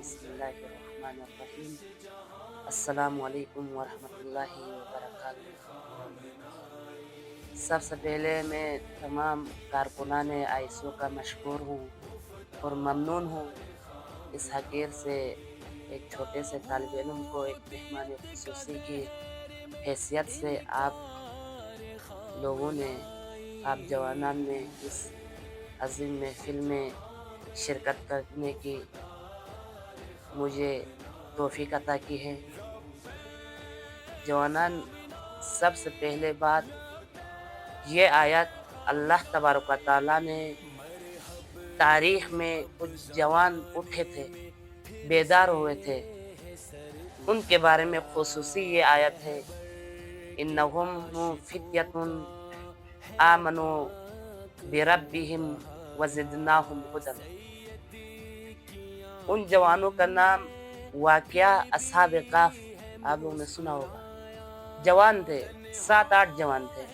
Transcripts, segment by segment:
بسم اللہ الرحمن الرحیم۔ السلام علیکم ورحمۃ اللہ وبرکاتہ۔ سب سے پہلے میں تمام کارکنان آئیسو کا مشکور ہوں اور ممنون ہوں اس حقیر سے ایک چھوٹے سے طالب علم کو ایک مہمان خصوصی کی حیثیت سے آپ لوگوں نے، آپ جوانان نے اس عظیم محفل میں شرکت کرنے کی مجھے توفیق عطا کی ہے۔ جوانان، سب سے پہلے بات یہ آیت اللہ تبارک و تعالیٰ نے تاریخ میں کچھ جوان اٹھے تھے، بیدار ہوئے تھے، ان کے بارے میں خصوصی یہ آیت ہے، انہم فتیۃ آمنوا بربہم وزدناہم ھدی۔ ان جوانوں کا نام واقعہ اصحاب کہف، آپ لوگوں نے سنا ہوگا۔ جوان تھے، 7-8 جوان تھے۔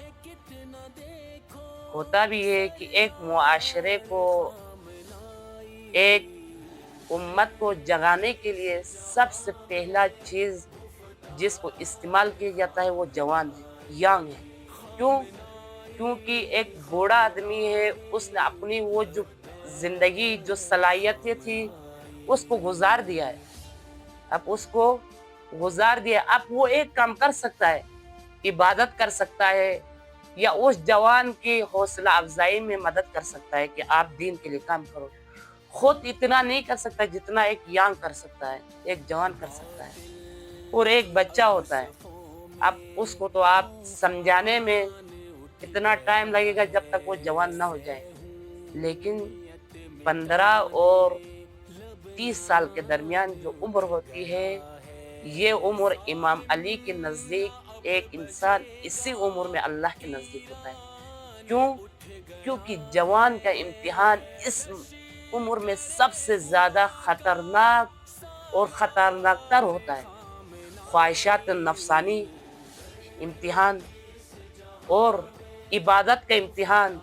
ہوتا بھی ہے کہ ایک معاشرے کو، ایک امت کو جگانے کے لیے سب سے پہلا چیز جس کو استعمال کیا جاتا ہے وہ جوان ہے، ینگ ہے۔ کیوں؟ کیونکہ ایک بوڑھا آدمی ہے، اس نے اپنی وہ جو زندگی، جو صلاحیتیں تھی، اس کو گزار دیا ہے۔ اب اس کو گزار دیا، اب وہ ایک کام کر سکتا ہے، عبادت کر سکتا ہے، یا اس جوان کی حوصلہ افزائی میں مدد کر سکتا ہے کہ آپ دین کے لیے کام کرو۔ خود اتنا نہیں کر سکتا جتنا ایک ینگ کر سکتا ہے، ایک جوان کر سکتا ہے۔ اور ایک بچہ ہوتا ہے، اب اس کو تو آپ سمجھانے میں اتنا ٹائم لگے گا جب تک وہ جوان نہ ہو جائے، لیکن 15 اور 30 سال کے درمیان جو عمر ہوتی ہے، یہ عمر امام علی کے نزدیک ایک انسان اسی عمر میں اللہ کے نزدیک ہوتا ہے۔ کیوں؟ کیونکہ جوان کا امتحان اس عمر میں سب سے زیادہ خطرناک اور خطرناک تر ہوتا ہے۔ خواہشات نفسانی امتحان اور عبادت کا امتحان،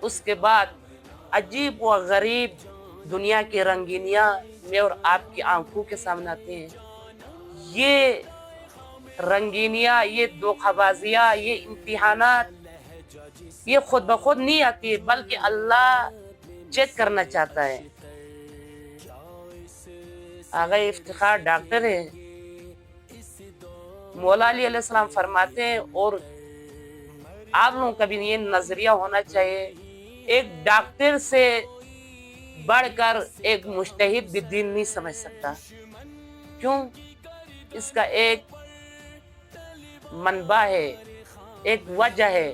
اس کے بعد عجیب و غریب دنیا کی رنگینیاں میں اور آپ کی آنکھوں کے سامنے آتے ہیں۔ یہ رنگینیاں، یہ دھوکہ بازیاں، یہ امتحانات، یہ خود بخود نہیں آتی ہے، بلکہ اللہ چیک کرنا چاہتا ہے۔ آغا افتخار ڈاکٹر ہے، مولا علی علیہ السلام فرماتے ہیں، اور آپ لوگوں کا بھی یہ نظریہ ہونا چاہیے، ایک ڈاکٹر سے بڑھ کر ایک مجتہد بھی دین نہیں سمجھ سکتا۔ کیوں؟ اس کا ایک منبع ہے، ایک وجہ ہے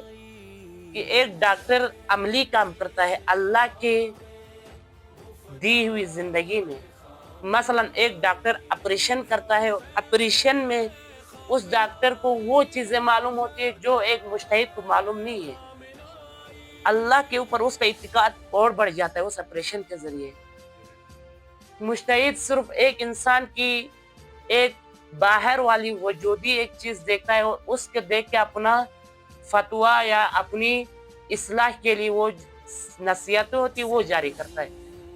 کہ ایک ڈاکٹر عملی کام کرتا ہے اللہ کے دی ہوئی زندگی میں۔ مثلا ایک ڈاکٹر آپریشن کرتا ہے، آپریشن میں اس ڈاکٹر کو وہ چیزیں معلوم ہوتی ہے جو ایک مجتہد کو معلوم نہیں ہے۔ اللہ کے اوپر اس کا اعتقاد اور بڑھ جاتا ہے اس آپریشن کے ذریعے۔ مجتہد صرف ایک انسان کی ایک باہر والی وجودی ایک چیز دیکھتا ہے اور اس کے دیکھ کے اپنا فتویٰ یا اپنی اصلاح کے لیے وہ نصیحتیں ہوتی وہ جاری کرتا ہے۔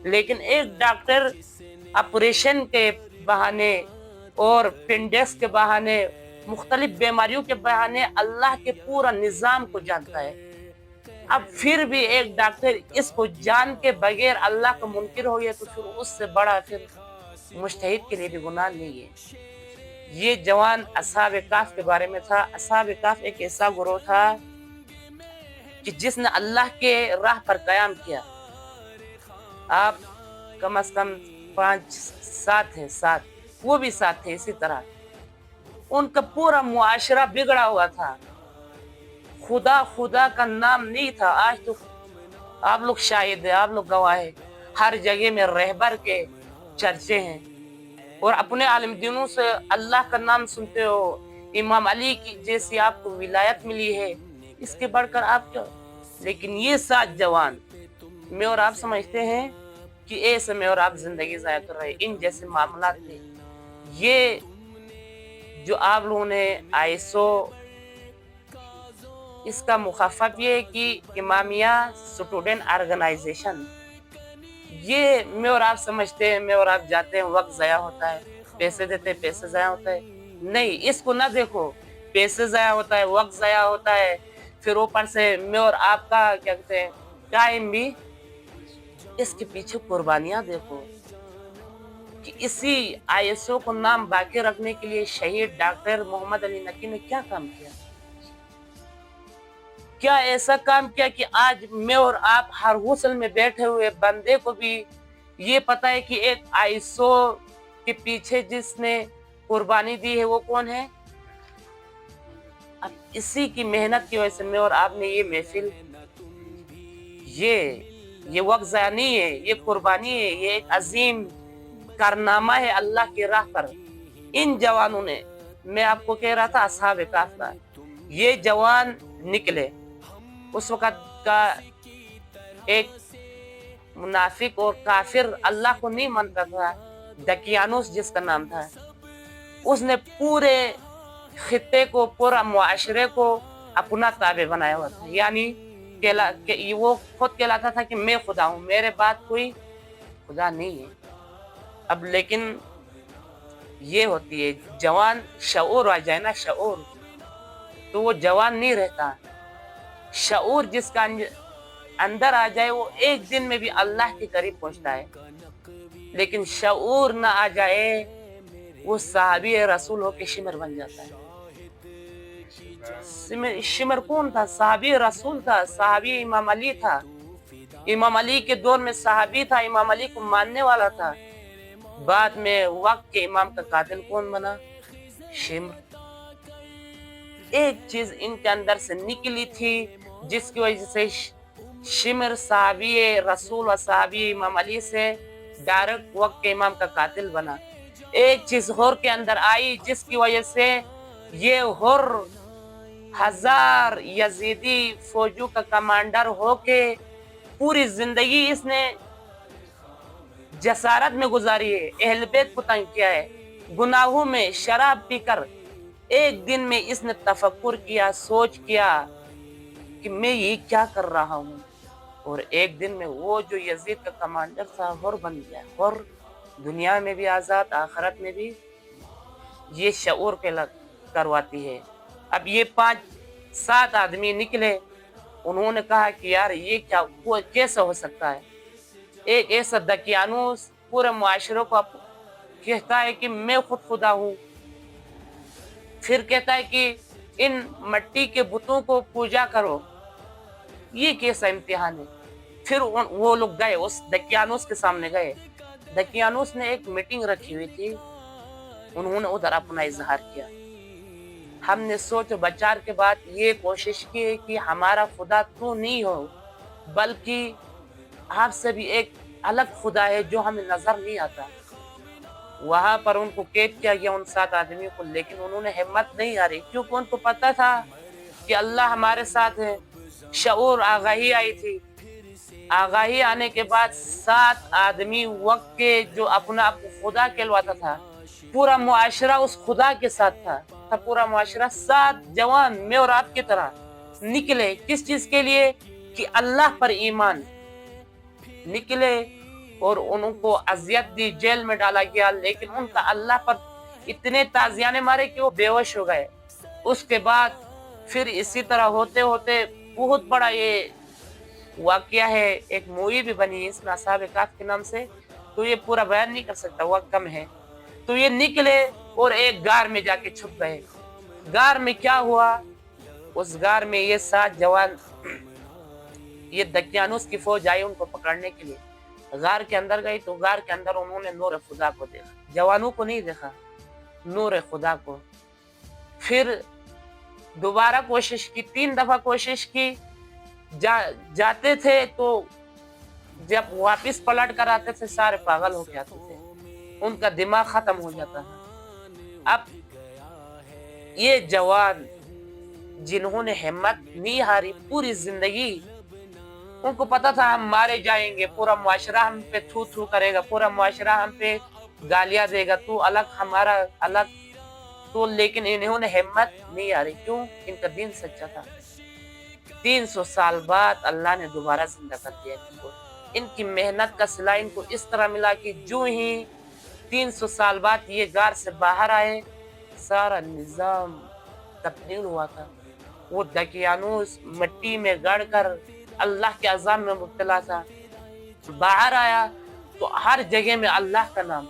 لیکن ایک ڈاکٹر آپریشن کے بہانے اور پینڈکس کے بہانے، مختلف بیماریوں کے بہانے اللہ کے پورا نظام کو جانتا ہے۔ اب پھر بھی ایک ڈاکٹر اس کو جان کے بغیر اللہ کا منکر ہو گیا تو پھر اس سے بڑا پھر مجتہد کے لیے بھی گناہ نہیں ہے۔ یہ جوان اصحاب کہف کے بارے میں تھا۔ اصحاب کہف ایک ایسا گروہ تھا کہ جس نے اللہ کے راہ پر قیام کیا۔ آپ کم از کم 5-7 ہیں، 7 وہ بھی 7 تھے اسی طرح۔ ان کا پورا معاشرہ بگڑا ہوا تھا، خدا کا نام نہیں تھا۔ آج تو آپ لوگ شاہد ہیں، آپ لوگ گواہ ہیں، ہر جگہ میں رہبر کے چرچے ہیں، اور اپنے عالم دینوں سے اللہ کا نام سنتے ہو، امام علی کی جیسی آپ کو ولایت ملی ہے، اس کے بڑھ کر آپ کیا؟ لیکن یہ 7 جوان میں اور آپ سمجھتے ہیں کہ ایسے میں اور آپ زندگی ضائع کر رہے، ان جیسے معاملات میں یہ جو آپ لوگوں نے آئیسو، اس کا مخفف یہ ہے کہ امامیہ اسٹوڈنٹ آرگنائزیشن، یہ میں اور آپ سمجھتے ہیں، میں اور آپ جاتے ہیں، وقت ضائع ہوتا ہے، پیسے دیتے ہیں، پیسے ضائع ہوتا ہے. نہیں، اس کو نہ دیکھو. پیسے ضائع ہوتا ہے، وقت ضائع ہوتا ہے، پھر اوپر سے میں اور آپ کا کیا کہتے ہیں ٹائم بھی. اس کے پیچھے قربانیاں دیکھو کہ اسی ISO کو نام باقی رکھنے کے لیے شہید ڈاکٹر محمد علی نقی نے کیا کام کیا. کیا ایسا کام کیا کہ آج میں اور آپ ہر غسل میں بیٹھے ہوئے بندے کو بھی یہ پتا ہے کہ ایک ISO کے پیچھے جس نے قربانی دی ہے وہ کون ہے. اب اسی کی محنت کی وجہ سے میں اور آپ نے یہ محفل، یہ وقت ضائع نہیں ہے، یہ قربانی ہے، یہ ایک عظیم کارنامہ ہے اللہ کی راہ پر. ان جوانوں نے، میں آپ کو کہہ رہا تھا اصحاب کہف کا، یہ جوان نکلے. اس وقت کا ایک منافق اور کافر اللہ کو نہیں مانتا تھا، دقیانوس جس کا نام تھا. اس نے پورے خطے کو، پورا معاشرے کو اپنا تابع بنایا ہوا تھا. یعنی وہ خود کہلاتا تھا کہ میں خدا ہوں، میرے بعد کوئی خدا نہیں ہے. اب لیکن یہ ہوتی ہے جوان شعور آ جائے نا، شعور، تو وہ جوان نہیں رہتا. شعور جس کا اندر آ جائے وہ ایک دن میں بھی اللہ کے قریب پہنچتا ہے. لیکن شعور نہ آ جائے وہ صحابی رسول ہو کے شمر بن جاتا ہے. شمر کون تھا؟ صحابی رسول تھا، صحابی امام علی تھا. امام علی کے دور میں صحابی تھا، امام علی کو ماننے والا تھا. بعد میں وقت کے امام کا قاتل کون بنا؟ شمر. ایک چیز ان کے اندر سے نکلی تھی جس کی وجہ سے شمر صحابی رسول و صحابی امام علی سے ڈائریکٹ وقت کے امام کا قاتل بنا. ایک چیز ہور کے اندر آئی جس کی وجہ سے یہ ہور 1000 یزیدی فوجوں کا کمانڈر ہو کے پوری زندگی اس نے جسارت میں گزاری ہے، اہل بیت کو تنگ کیا ہے، گناہوں میں شراب پی کر. ایک دن میں اس نے تفکر کیا، سوچ کیا کہ میں یہ کیا کر رہا ہوں، اور ایک دن میں وہ جو یزید کا کمانڈر تھا ہور بن گیا. اور دنیا میں بھی آزاد، آخرت میں بھی. یہ شعور کے کرواتی ہے. اب یہ 5-7 آدمی نکلے، انہوں نے کہا کہ یار یہ کیسا ہو سکتا ہے. ایک ایسا دقیانوس پورے معاشرے کو کہتا ہے کہ میں خود خدا ہوں، پھر کہتا ہے کہ ان مٹی کے بتوں کو پوجا کرو. یہ کیسا امتحان ہے. پھر وہ لوگ گئے، اس دقیانوس کے سامنے گئے. دقیانوس نے ایک میٹنگ رکھی ہوئی تھی، انہوں نے ادھر اپنا اظہار کیا. ہم نے سوچ و بچار کے بعد یہ کوشش کی کہ ہمارا خدا تو نہیں ہو، بلکہ آپ سے بھی ایک الگ خدا ہے جو ہمیں نظر نہیں آتا. وہاں پر ان کو قید کیا گیا، ان 7 آدمیوں کو. لیکن انہوں نے ہمت نہیں ہاری، کیونکہ ان کو پتا تھا کہ اللہ ہمارے ساتھ ہے. شعور، آگاہی آئی تھی. آگاہی آنے کے بعد 7 آدمی وقت کے جو اپنا آپ کو خدا کہلواتا تھا، پورا معاشرہ اس خدا کے ساتھ تھا. پورا معاشرہ 7 جوان میں اور آپ کی طرح نکلے. کس چیز کے لیے؟ کہ اللہ پر ایمان. نکلے اور ان کو اذیت دی، جیل میں ڈالا گیا. لیکن ان کا اللہ پر اتنے تازیانے مارے کہ وہ بے ہوش ہو گئے. اس کے بعد پھر اسی طرح ہوتے ہوتے بہت بڑا یہ واقعہ ہے. ایک مووی بھی بنی اس میں اصحاب کہف کے نام سے، تو یہ پورا بیان نہیں کر سکتا، وقت کم ہے. تو یہ نکلے اور ایک غار میں جا کے چھپ گئے. غار میں کیا ہوا؟ اس غار میں یہ 7 جوان، یہ دقیانوس کی فوج آئی ان کو پکڑنے کے لیے. غار کے اندر گئی تو غار کے اندر انہوں نے نور خدا کو دیکھا. جوانوں کو نہیں دیکھا، نور خدا کو. پھر دوبارہ کوشش کی، 3 دفعہ کوشش کی. جاتے تھے تو جب واپس پلٹ کر آتے تھے سارے پاگل ہو کے آتے تھے، ان کا دماغ ختم ہو جاتا ہے. اب یہ جوان جنہوں نے ہمت نہیں ہاری پوری زندگی، ان کو پتا تھا ہم مارے جائیں گے، پورا معاشرہ ہم پہ تھو تھو کرے گا، پورا معاشرہ ہم پہ گالیاں دے گا، تو الگ ہمارا الگ. تو لیکن انہوں نے ہمت نہیں ہاری. کیوں؟ ان کا دین سچا تھا. 300 سال بعد اللہ نے دوبارہ زندہ کر دیا ان کو. ان کی محنت کا صلہ ان کو اس طرح ملا کہ جو ہی 300 سال بعد یہ غار سے باہر آئے سارا نظام تبدیل ہوا تھا. وہ دقیانوس مٹی میں گڑ کر اللہ کے عذاب میں مبتلا تھا. باہر آیا تو ہر جگہ میں اللہ کا نام,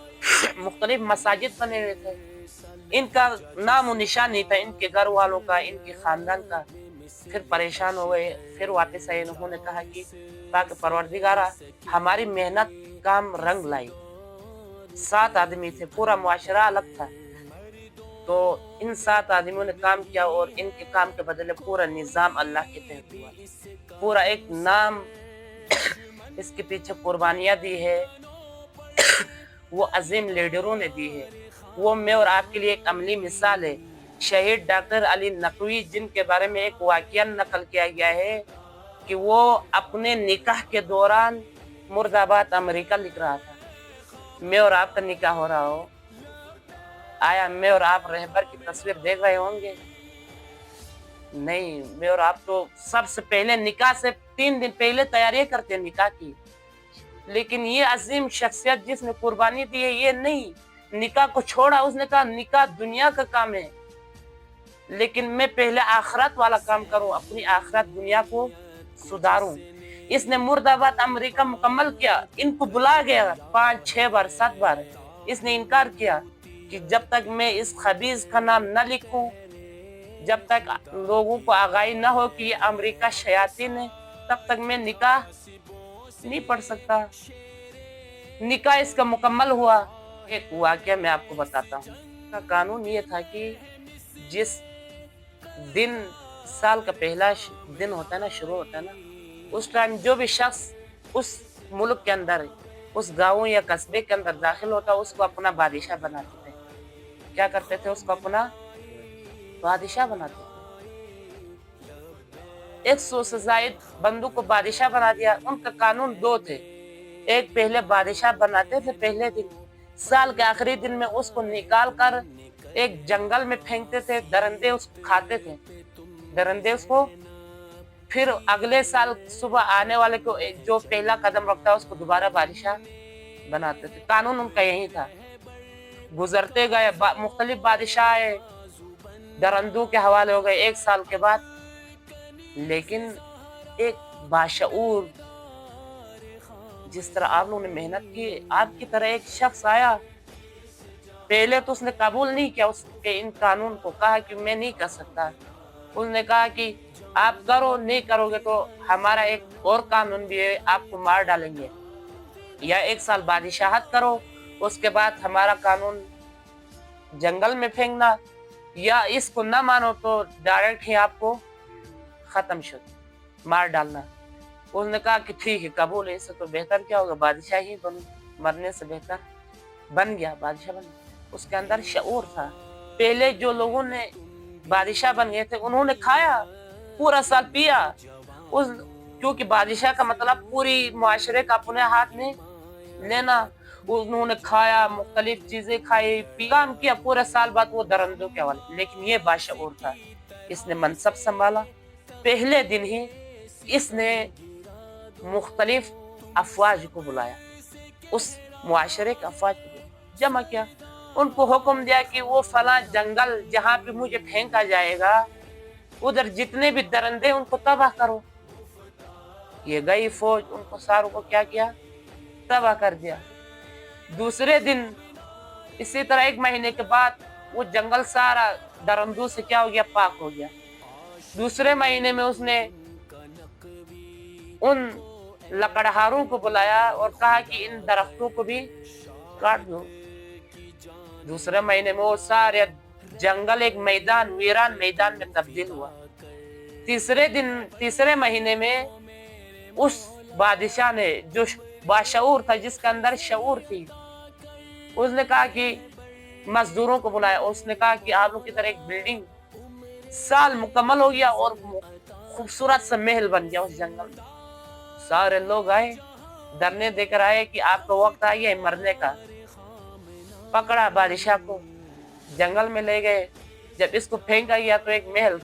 مختلف مساجد بنے ہوئے تھے. ان کا نام و نشان نہیں تھا, ان کے گھر والوں کا, ان کے خاندان کا. پھر پریشان ہو گئے, پھر واپس آئے. انہوں نے کہا کہ پاک پروردگارا ہماری محنت کام رنگ لائی. 7 آدمی تھے, پورا معاشرہ الگ تھا. تو ان 7 آدمیوں نے کام کیا اور ان کے کام کے بدلے پورا نظام اللہ کے تحت ہوا. پورا ایک نام اس کے پیچھے قربانیاں دی ہے, وہ عظیم لیڈروں نے دی ہے. وہ میں اور آپ کے لیے ایک عملی مثال ہے. شہید ڈاکٹر علی نقوی جن کے بارے میں ایک واقعہ نقل کیا گیا ہے کہ وہ اپنے نکاح کے دوران مرد آباد امریکہ لکھ رہا تھا. میں اور آپ کا نکاح ہو رہا ہو, آیا میں اور آپ رہبر کی تصویر دیکھ رہے ہوں گے؟ نہیں, میں اور آپ تو سب سے پہلے نکاح سے 3 دن پہلے تیاریاں کرتے ہیں نکاح کی. لیکن یہ عظیم شخصیت جس نے قربانی دی ہے, یہ نہیں, نکاح کو چھوڑا. اس نے کہا نکاح دنیا کا کام ہے, لیکن میں پہلے آخرت والا کام کروں, اپنی آخرت دنیا کو سدھاروں. اس نے مرد آباد امریکہ مکمل کیا. ان کو بلا گیا 5 6 بار 7 بار. اس نے انکار کیا کہ جب تک میں اس خبیث کا نام نہ لکھوں, جب تک لوگوں کو آگاہی نہ ہو کہ یہ امریکہ شیاطین ہے, تب تک میں نکاح نہیں پڑھ سکتا. نکاح اس کا مکمل ہوا. ایک واقعہ میں آپ کو بتاتا ہوں. کا قانون یہ تھا کہ جس دن سال کا پہلا دن ہوتا ہے نا, شروع ہوتا ہے نا, اس ٹائم جو بھی شخص اس ملک کے اندر, اس گاؤں یا قصبے کے اندر داخل ہوتا, اس کو اپنا بادشاہ بناتے تھے. کیا کرتے تھے؟ اس کو اپنا بادشاہ بناتے تھے. 100 سے زائد بندوں کو بادشاہ بنا دیا. ان کا قانون 2 تھے. ایک پہلے بادشاہ بناتے تھے پہلے دن, سال کے آخری دن میں اس کو نکال کر ایک جنگل میں پھینکتے تھے. درندے اس کو کھاتے تھے, درندے اس کو. پھر اگلے سال صبح آنے والے کو جو پہلا قدم رکھتا ہے اس کو دوبارہ بادشاہ بناتے تھے. قانون ان کا یہی تھا. گزرتے گئے, مختلف بادشاہ آئے, درندوں کے حوالے ہو گئے 1 سال کے بعد. لیکن ایک باشعور, جس طرح آپ لوگوں نے محنت کی, آپ کی طرح ایک شخص آیا. پہلے تو اس نے قبول نہیں کیا اس کے ان قانون کو, کہا کہ میں نہیں کر سکتا. اس نے کہا کہ آپ کرو, نہیں کرو گے تو ہمارا ایک اور قانون بھی ہے, آپ کو مار ڈالیں گے. یا 1 سال بادشاہت کرو, اس کے بعد ہمارا قانون جنگل میں پھینکنا, یا اس کو نہ مانو تو ڈائریکٹ ہی آپ کو ختم مار ڈالنا. اس نے کہا کہ ٹھیک ہے, قبول ہے. اس سے تو بہتر کیا ہوگا, بادشاہ ہی بنوں, مرنے سے بہتر. بن گیا, بادشاہ بن گیا. اس کے اندر شعور تھا. پہلے جو لوگوں نے بادشاہ بن گئے تھے انہوں نے کھایا, پورا سال پیا. کیونکہ بادشاہ کا مطلب پوری معاشرے کا اپنے ہاتھ میں لینا. انہوں نے کھایا, مختلف چیزیں کھائی, کام کیا پورا سال بعد وہ درندوں کے حوالے. لیکن یہ باشعور تھا, اس نے منصب سنبھالا. پہلے دن ہی اس نے مختلف افواج کو بلایا, اس معاشرے کے افواج کو جمع کیا. ان کو حکم دیا کہ وہ فلاں جنگل جہاں پہ مجھے پھینکا جائے گا, ادھر جتنے بھی درندے ان کو تباہ کرو. یہ گئی فوج, ان کو ساروں کو کیا کیا, تباہ کر دیا. دوسرے دن اسی طرح 1 مہینے کے بعد وہ جنگل سارا درندوں سے کیا ہو گیا, پاک ہو گیا. دوسرے مہینے میں اس نے ان لکڑہاروں کو بلایا اور کہا کہ ان درختوں کو بھی کاٹ دو. دوسرے مہینے میں وہ سارے جنگل ایک میدان, ویران میدان میں تبدیل ہوا. تیسرے مہینے میں اس بادشاہ نے, جو باشعور تھا, جس کے اندر شعور تھی, اس نے کہا کہ مزدوروں کو بلایا. اس نے کہا کہ آپ لوگ کی طرح ایک بلڈنگ, سال مکمل ہو گیا اور خوبصورت سا محل بن گیا اس جنگل میں. سارے لوگ آئے, دھرنے دے کر آئے کہ آپ کا وقت آ گیا مرنے کا. پکڑا بادشاہ کو, جنگل میں لے گئے. جب اس کو پھینکا گیا تو ایک محل